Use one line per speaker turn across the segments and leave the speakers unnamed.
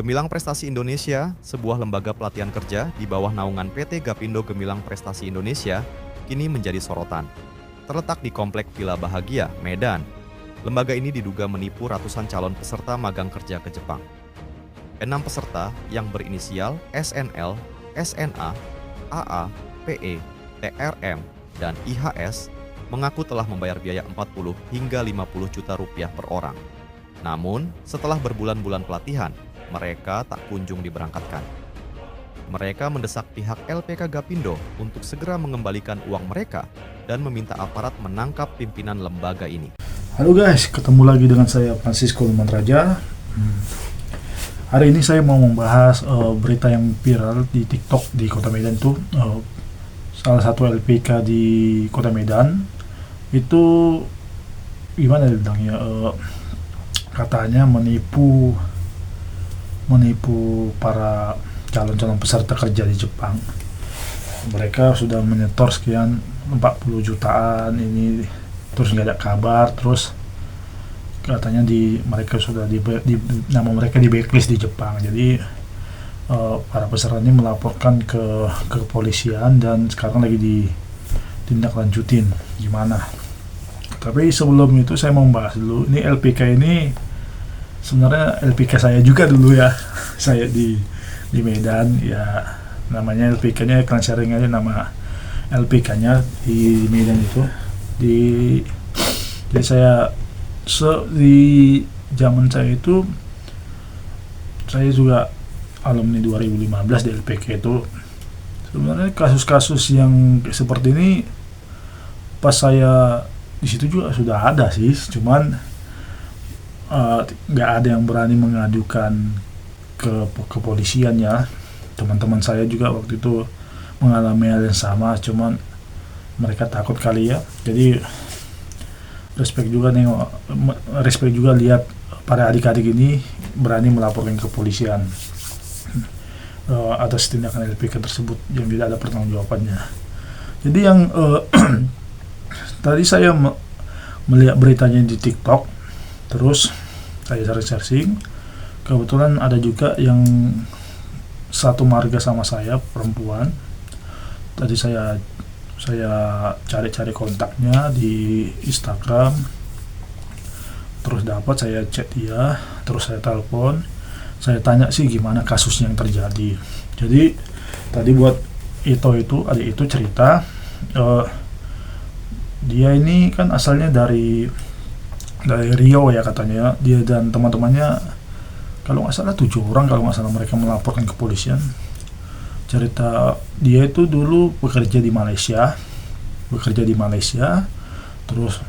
Gemilang Prestasi Indonesia, sebuah lembaga pelatihan kerja di bawah naungan PT Gapindo Gemilang Prestasi Indonesia, kini menjadi sorotan. Terletak di Komplek Villa Bahagia, Medan, lembaga ini diduga menipu ratusan calon peserta magang kerja ke Jepang. 6 peserta yang berinisial SNL, SNA, AA, PE, TRM, dan IHS mengaku telah membayar biaya 40 hingga 50 juta rupiah per orang. Namun, setelah berbulan-bulan pelatihan, mereka tak kunjung diberangkatkan. Mereka mendesak pihak LPK Gapindo untuk segera mengembalikan uang mereka dan meminta aparat menangkap pimpinan lembaga ini.
Halo guys, ketemu lagi dengan saya Francisco Lumanraja. Hari ini saya mau membahas berita yang viral di TikTok di Kota Medan tuh. Salah satu LPK di Kota Medan itu gimana bilangnya, katanya menipu para calon-calon peserta kerja di Jepang. Mereka sudah menyetor sekian 40 jutaan ini, terus nggak ada kabar, terus katanya mereka sudah nama mereka di blacklist di Jepang. Jadi para peserta ini melaporkan ke kepolisian dan sekarang lagi ditindaklanjutin gimana. Tapi sebelum itu saya mau bahas dulu, ini LPK ini sebenarnya LPK saya juga dulu ya. Saya di Medan ya, namanya LPK-nya iklan sharing aja, nama LPK-nya di Medan itu. Jadi saya di zaman saya itu, saya juga alumni 2015 di LPK itu. Sebenarnya kasus-kasus yang seperti ini pas saya di situ juga sudah ada sih, cuman nggak ada yang berani mengadukan ke kepolisian ya. Teman-teman saya juga waktu itu mengalami hal yang sama, cuman mereka takut kali ya. Jadi respect juga lihat para adik-adik ini berani melaporkan ke kepolisian atas tindakan LPK tersebut yang tidak ada pertanggungjawabannya. Jadi yang tadi saya melihat beritanya di TikTok, terus saya searching, kebetulan ada juga yang satu marga sama saya, perempuan. Tadi saya cari-cari kontaknya di Instagram, terus dapat, saya chat dia, terus saya telepon, saya tanya sih gimana kasusnya yang terjadi. Jadi tadi buat adik itu cerita, dia ini kan asalnya dari Riau ya katanya. Dia dan teman-temannya kalau nggak salah 7 orang kalau nggak salah, mereka melaporkan ke kepolisian. Cerita dia itu dulu bekerja di Malaysia, terus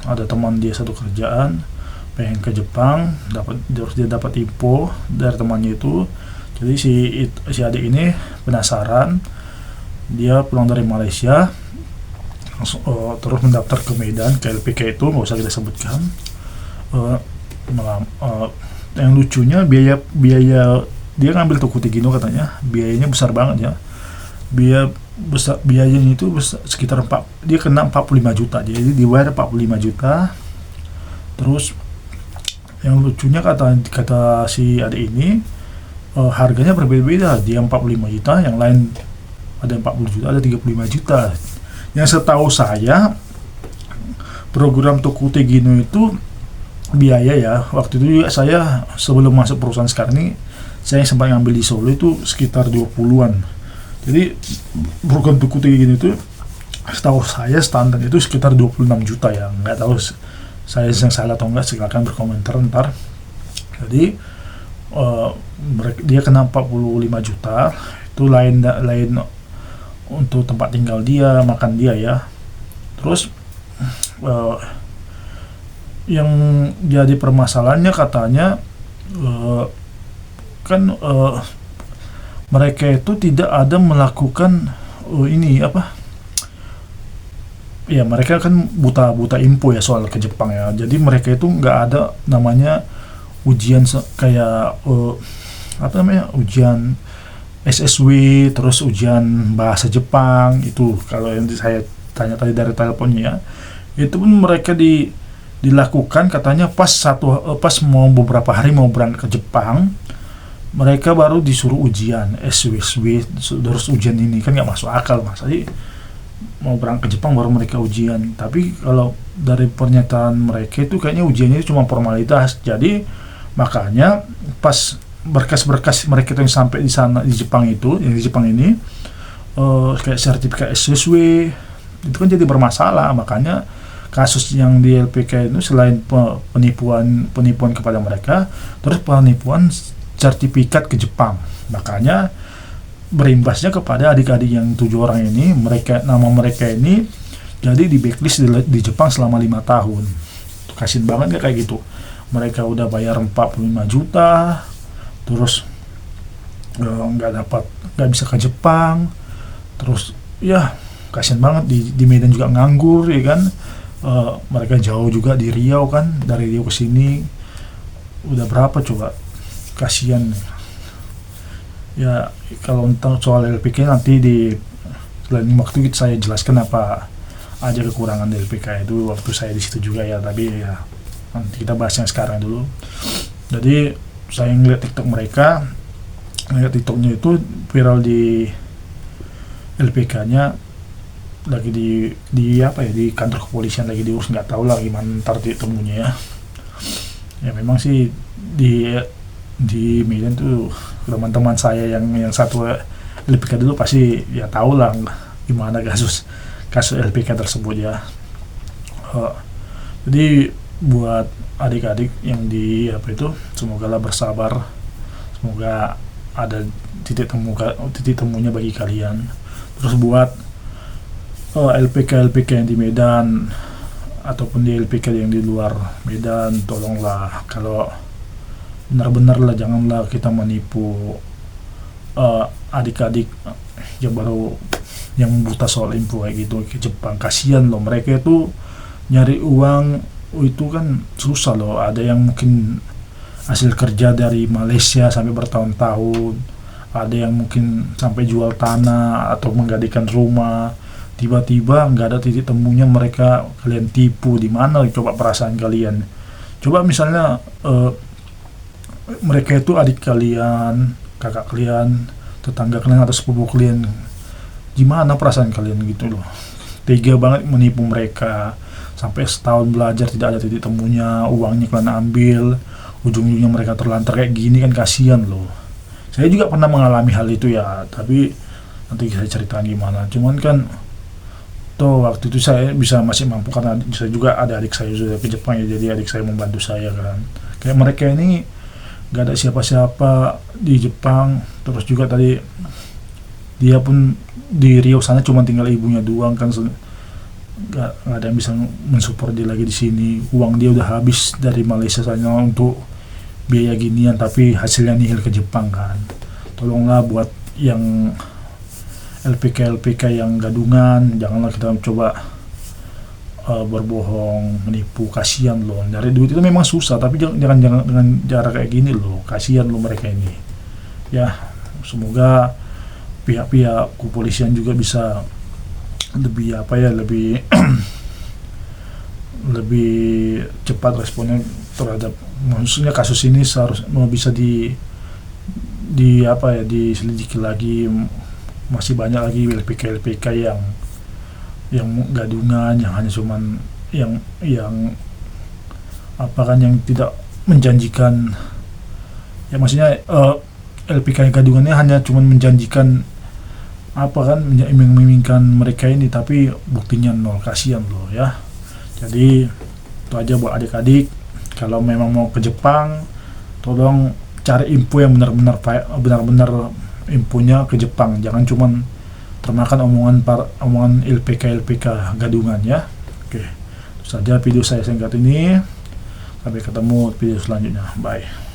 ada teman dia satu kerjaan pengen ke Jepang, terus dia dapat info dari temannya itu. Jadi si adik ini penasaran, dia pulang dari Malaysia terus mendaftar ke Medan, ke LPK itu, nggak usah kita sebutkan. Yang lucunya biaya dia ngambil Tokuti Gino, katanya biayanya besar banget ya. Biayanya itu sekitar dia kena 45 juta, jadi dibayar 45 juta. Terus yang lucunya kata si adik ini, harganya berbeda-beda. Dia 45 juta, yang lain ada 40 juta, ada 35 juta. Yang setahu saya, program Tokuti Gino itu biaya ya, waktu itu juga saya sebelum masuk perusahaan sekarang ini, saya sempat ngambil di Solo itu sekitar 20-an. Jadi program Tokuti Gino itu setahu saya standar itu sekitar 26 juta ya. Nggak tahu saya yang salah atau enggak, silakan berkomentar ntar. Jadi dia kena 45 juta, itu lain untuk tempat tinggal dia, makan dia ya. Terus yang jadi permasalahannya katanya mereka itu tidak ada melakukan mereka kan buta info ya soal ke Jepang ya. Jadi mereka itu nggak ada namanya ujian kayak ujian SSW, terus ujian bahasa Jepang itu. Kalau yang saya tanya tadi dari teleponnya ya, itu pun mereka dilakukan katanya pas mau beberapa hari mau berangkat ke Jepang, mereka baru disuruh ujian SWSW, terus ujian ini kan nggak masuk akal, Mas. Jadi mau berangkat ke Jepang baru mereka ujian. Tapi kalau dari pernyataan mereka itu kayaknya ujiannya itu cuma formalitas. Jadi makanya pas berkas-berkas mereka itu yang sampai di sana di Jepang itu, yang di Jepang ini kayak sertifikat SSW itu kan jadi bermasalah. Makanya kasus yang di LPK itu selain penipuan kepada mereka, terus penipuan sertifikat ke Jepang. Makanya berimbasnya kepada adik-adik yang 7 orang ini, nama mereka ini jadi di blacklist di Jepang selama 5 tahun. Kasian banget gak kayak gitu. Mereka udah bayar 45 juta, terus nggak bisa ke Jepang, terus ya kasian banget di Medan juga nganggur ya kan. Mereka jauh juga di Riau kan, dari Riau ke sini udah berapa coba, kasian ya. Kalau tentang soal LPK nanti di lain waktu saya jelaskan apa aja kekurangan dari LPK itu waktu saya di situ juga ya, tapi ya nanti kita bahas yang sekarang dulu. Jadi saya ngeliat TikToknya itu viral di LPK-nya lagi di kantor kepolisian lagi diurus, nggak tahu lah gimana ntar temunya ya. Ya memang sih di Medan tuh teman-teman saya yang satu LPK dulu pasti ya tahu lah gimana kasus LPK tersebut ya. Jadi buat adik-adik yang semoga lah bersabar, semoga ada titik temunya bagi kalian. Terus buat LPK yang di Medan ataupun di LPK yang di luar Medan, tolonglah kalau benar-benar lah janganlah kita menipu adik-adik yang buta soal info kayak gitu ke Jepang. Kasihan loh, mereka itu nyari uang itu kan susah loh. Ada yang mungkin hasil kerja dari Malaysia sampai bertahun-tahun, ada yang mungkin sampai jual tanah atau menggadaikan rumah, tiba-tiba nggak ada titik temunya, kalian tipu. Di mana coba perasaan kalian? Coba misalnya mereka itu adik kalian, kakak kalian, tetangga kalian atau sepupu kalian, gimana perasaan kalian gitu loh. Tega banget menipu mereka, sampai setahun belajar tidak ada titik temunya, uangnya kalian ambil, ujung-ujungnya mereka terlantar kayak gini kan, kasihan loh. Saya juga pernah mengalami hal itu ya, tapi nanti saya ceritakan gimana. Cuman kan waktu itu saya masih mampu karena saya juga ada adik saya sudah ke Jepang ya, jadi adik saya membantu saya kan. Kayak mereka ini gak ada siapa-siapa di Jepang, terus juga tadi dia pun di Riau sana cuma tinggal ibunya doang kan, gak ada yang bisa mensupport dia lagi di sini. Uang dia udah habis dari Malaysia sana untuk biaya ginian, tapi hasilnya nihil ke Jepang kan. Tolonglah buat yang LPK yang gadungan, janganlah kita coba berbohong, menipu. Kasihan loh, nyari duit itu memang susah, tapi jangan dengan cara kayak gini loh. Kasihan loh mereka ini ya. Semoga pihak-pihak kepolisian juga bisa lebih lebih cepat responnya terhadap, maksudnya kasus ini seharusnya bisa diselidiki lagi. Masih banyak lagi LPK yang gadungan, yang hanya cuman yang yang tidak menjanjikan ya, maksudnya LPK yang gadungannya hanya cuman menjanjikan iming-imingkan mereka ini, tapi buktinya nol. Kasihan loh ya. Jadi itu aja buat adik-adik, kalau memang mau ke Jepang tolong cari info yang benar-benar infonya ke Jepang, jangan cuman termakan omongan LPK gadungan ya. Oke, itu saja video saya singkat ini. Sampai ketemu video selanjutnya. Bye.